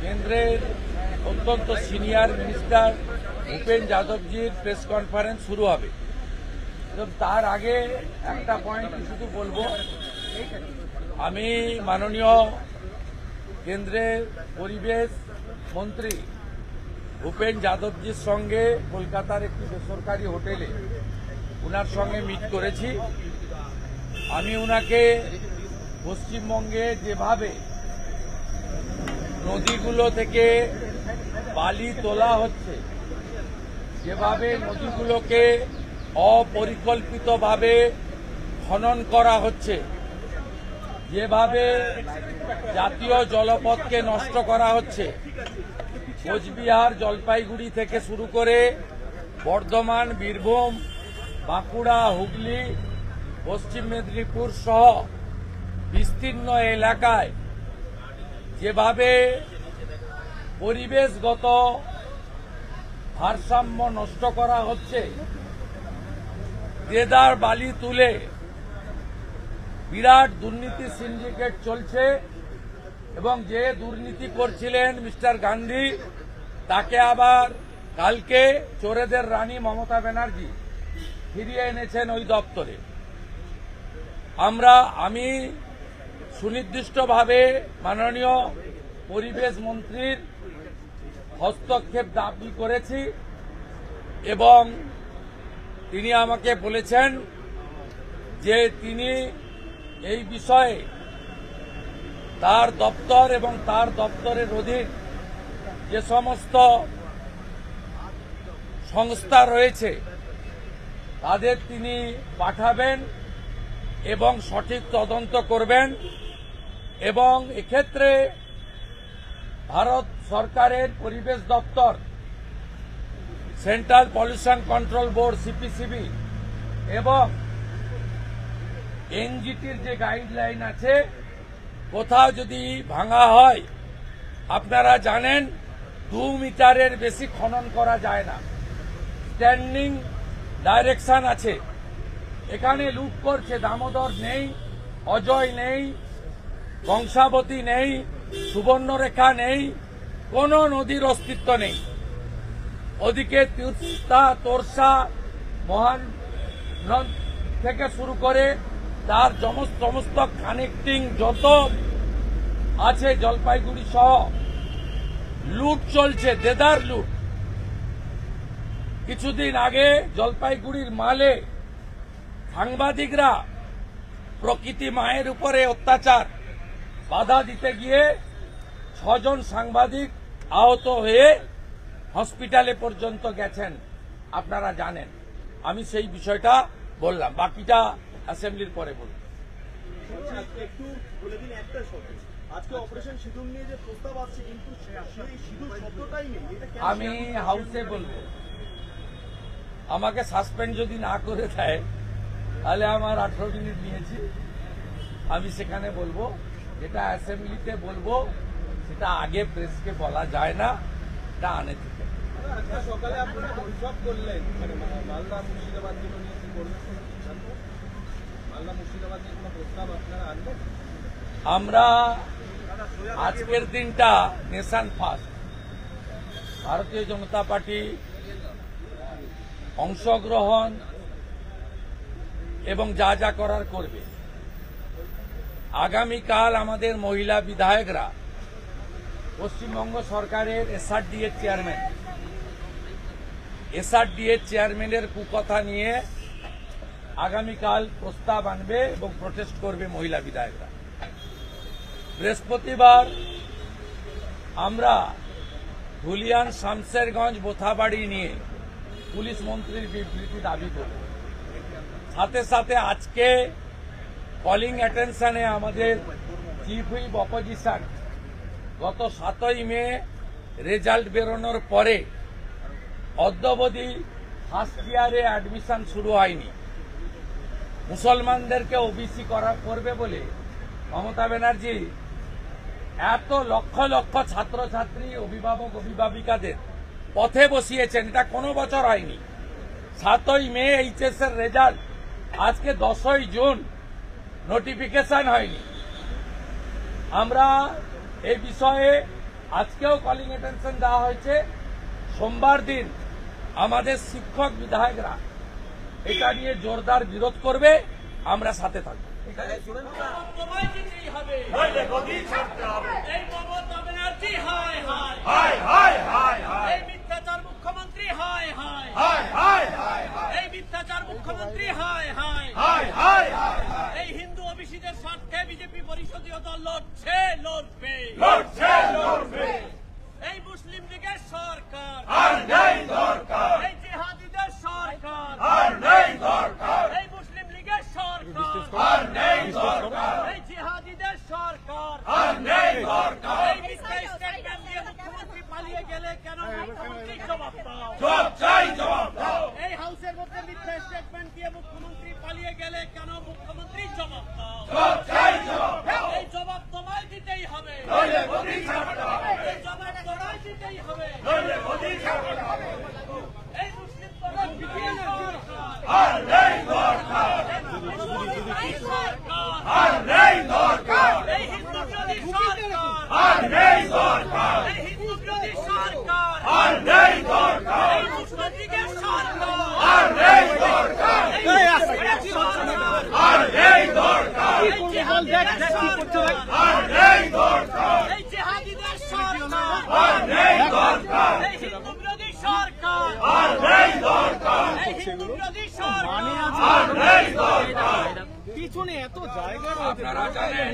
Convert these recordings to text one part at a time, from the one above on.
কেন্দ্রের অত্যন্ত senior minister Bhupen যাদবজির প্রেস কনফারেন্স শুরু হবে। এবং তার আগে একটা পয়েন্ট শুধু বলবো, আমি মাননীয় কেন্দ্রের পরিবেশ মন্ত্রী ভূপেন যাদবজির সঙ্গে কলকাতার একটি বেসরকারি হোটেলে উনার সঙ্গে মিট করেছি। আমি উনাকে পশ্চিমবঙ্গে যেভাবে নদীগুলো থেকে বালি তোলা হচ্ছে, যেভাবে নদীগুলোকে অপরিকল্পিতভাবে খনন করা হচ্ছে, যেভাবে জাতীয় জলপথকে নষ্ট করা হচ্ছে, কোচবিহার জলপাইগুড়ি থেকে শুরু করে বর্ধমান, বীরভূম, বাঁকুড়া, হুগলি, পশ্চিম মেদিনীপুর সহ বিস্তীর্ণ এলাকায় যেভাবে পরিবেশগত ভারসাম্য নষ্ট করা হচ্ছে, দেদার বালি তুলে বিরাট দুর্নীতি সিন্ডিকেট চলছে এবং যে দুর্নীতি করছিলেন মিস্টার গান্ধী, তাকে আবার কালকে চোরেদের রানী মমতা ব্যানার্জি ফিরিয়ে এনেছেন ওই দপ্তরে। আমি সুনির্দিষ্টভাবে মাননীয় পরিবেশ মন্ত্রীর হস্তক্ষেপ দাবি করেছি এবং তিনি আমাকে বলেছেন যে তিনি এই বিষয়ে তার দপ্তর এবং তার দপ্তরের অধীন যে সমস্ত সংস্থা রয়েছে তাদের তিনি পাঠাবেন এবং সঠিক তদন্ত করবেন এবং এক্ষেত্রে ভারত সরকারের পরিবেশ দপ্তর, central pollution control board CPCB এবং এনজিটির যে গাইডলাইন আছে, কোথাও যদি ভাঙা হয়, আপনারা জানেন 2 মিটারের বেশি খনন করা যায় না, স্ট্যান্ডিং ডাইরেকশন আছে। এখানে লুট করছে, দামোদর নেই, অজয় নেই, কংসাবতী নেই, সুবর্ণরেখা নেই, কোন নদীর অস্তিত্ব নেই। ওদিকে তিস্তা, তোরসা, মহান থেকে শুরু করে তার সমস্ত কানেক্টিং যত আছে জলপাইগুড়ি সহ লুট চলছে, দেদার লুট। কিছুদিন আগে জলপাইগুড়ির মালে সাংবাদিকরা প্রকৃতি মায়ের উপরে অত্যাচার বাধা দিতে গিয়ে 6 জন সাংবাদিক আহত হয়ে হসপিটালে পর্যন্ত গেছেন, আপনারা জানেন। আমি সেই বিষয়টা বললাম, বাকিটা অ্যাসেম্বলির পরে বলব। আমি হাউসে বলবো, আমাকে সাসপেন্ড যদি না করে দেয় তাহলে আমার 18 মিনিট নিয়েছি, আমি সেখানে বলবো। যেটা অ্যাসেম্বলিতে বলবো সেটা আগে প্রেসকে বলা যায় না, এটা আনে থেকে। সকালে আপনারা বৈঠক করলেন, মালদা মুর্শিদাবাদ নিয়ে কি করবেন? মালদা মুর্শিদাবাদ নিয়ে কোনো প্রস্তাব আপনারা আনবেন? আমরা আজকের দিনটা নেশন ফার্স্ট, ভারতীয় জনতা পার্টি অংশগ্রহণ এবং যা যা করার করবে। আগামীকাল আমাদের মহিলা বিধায়করা পশ্চিমবঙ্গ সরকারের এসআরডি এর চেয়ারম্যানের কুকথা নিয়ে আগামীকাল প্রস্তাব আনবে এবং প্রটেস্ট করবে মহিলা বিধায়করা। বৃহস্পতিবার আমরা ধুলিয়ান, শামশেরগঞ্জ, বোথাবাড়ি নিয়ে পুলিশ মন্ত্রীর বিবৃতি দাবি করব। সাথে সাথে আজকে কলিং অ্যাটেনশনে আমাদের চিফ হুইপ অপোজিশন গত 7ই মে রেজাল্ট বেরোনোর পরে অদ্যাবধি ফার্স্ট ইয়ারে অ্যাডমিশন শুরু হয়নি। মুসলমানদেরকে ওবিসি করবে বলে মমতা ব্যানার্জি এত লক্ষ লক্ষ ছাত্রছাত্রী, অভিভাবক, অভিভাবিকাদের পথে বসিয়েছেন, এটা কোনো বছর হয়নি। 7ই মে এইচএস এর রেজাল্ট, আজকে 10ই জুন, নোটিফিকেশন হয়নি। আমরা এই বিষয়ে আজকেও কলিং অ্যাটেনশন দেওয়া হয়েছে। সোমবার দিন আমাদের শিক্ষক বিধায়করা এটা নিয়ে জোরদার বিরোধ করবে, আমরা সাথে থাকবো। মুখ্যমন্ত্রী হায় হায়, এই হিন্দু ওবিসিদের স্বার্থে বিজেপি পরিষদীয় দল লড়ছে, লড়বে। এই মুসলিম লীগের সরকার এই জিহাদিদের সরকার এই মুসলিম লীগের সরকার এই জিহাদিদের সরকার এই মিথ্যা স্টেটমেন্ট দিয়ে মুখ্যমন্ত্রী পালিয়ে গেলে কেন মুখ্যমন্ত্রী জবাব দাও। এই হাউসের মধ্যে মিথ্যা স্টেটমেন্ট দিয়ে মুখ্যমন্ত্রী পালিয়ে গেলে কেন মুখ্যমন্ত্রী জবাব দাও। এই জবাব তোমায় দিতেই হবে, এই জবাব তোমায় দিতেই হবে। এই মুসলিম এই হিন্দু বিরোধী সরকার, এই হিন্দু বিরোধী সরকার, এই মুসলিম লীগের সরকার, এই জিহাদিদের সরকার, এই জিহাদিদের সরকার, এই হিন্দু বিরোধী সরকার, এই হিন্দু বিরোধী সরকার। পিছনে এত জায়গা আপনারা জানেন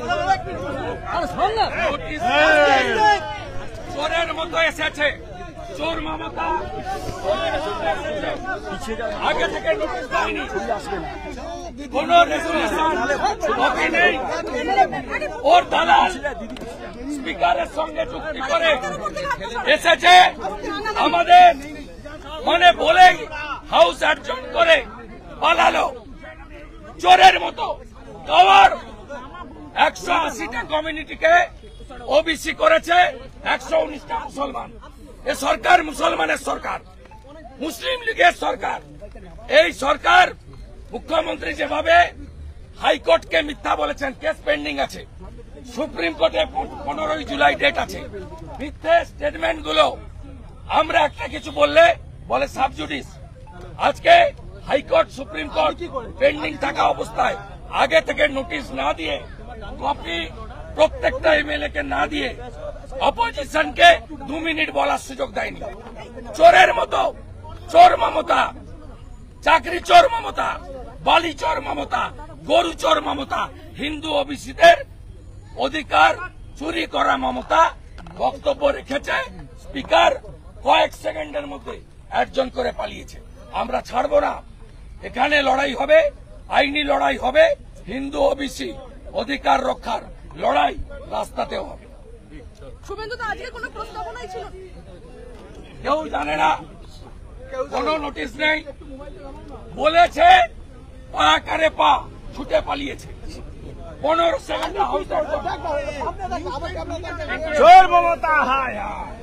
চোরের মতো এসেছে, চোর মমতা আগে থেকে নোটিশ দেয়নি, কোন রেজুলেশন কপি নেই। ওর দালাল স্পিকারের সঙ্গে চুক্তি করে এসেছে, আমাদের মানে বলে হাউস অ্যাডজর্ন করে পালালো চোরের মতো। আবার 180টা কমিউনিটিকে ওবিসি করেছে, 119টা মুসলমান। এ সরকার মুসলমানের সরকার, মুসলিম লীগের সরকার। এই সরকার মুখ্যমন্ত্রী যেভাবে হাইকোর্টকে মিথ্যা বলেছেন, কেস পেন্ডিং আছে, সুপ্রিম কোর্টে 15 জুলাই ডেট আছে। মিথ্যে স্টেটমেন্ট গুলো আমরা একটা কিছু বললে বলে সাবজুডিস। আজকে হাইকোর্ট সুপ্রিম কোর্ট পেন্ডিং থাকা অবস্থায় আগে থেকে নোটিশ না দিয়ে, কপি প্রত্যেকটা এমএলএ কে না দিয়ে, অপোজিশনকে 2 মিনিট বলার সুযোগ দেয়নি। চোরের মতো চোর মমতা, চাকরি চোর মমতা, বালি চোর মমতা, গরু চোর মমতা, হিন্দু ওবিসিদের অধিকার চুরি করা মমতা বক্তব্য রেখেছে। স্পিকার কয়েক সেকেন্ডের মধ্যে অ্যাডজন করে পালিয়েছে। আমরা ছাড়বো না, এখানে লড়াই হবে, আইনি লড়াই হবে, হিন্দু ওবিসি অধিকার রক্ষার লড়াই রাস্তাতেও হবে। শুভেন্দু, আজকে কোনো প্রস্তাবনাই ছিল? কেউ জানে না, কোনো নোটিশ নেই, বলেছে পাকারে পা ছুটে পালিয়েছে। 15 সেকেন্ড হাউস চোর মমতা হায় হায়।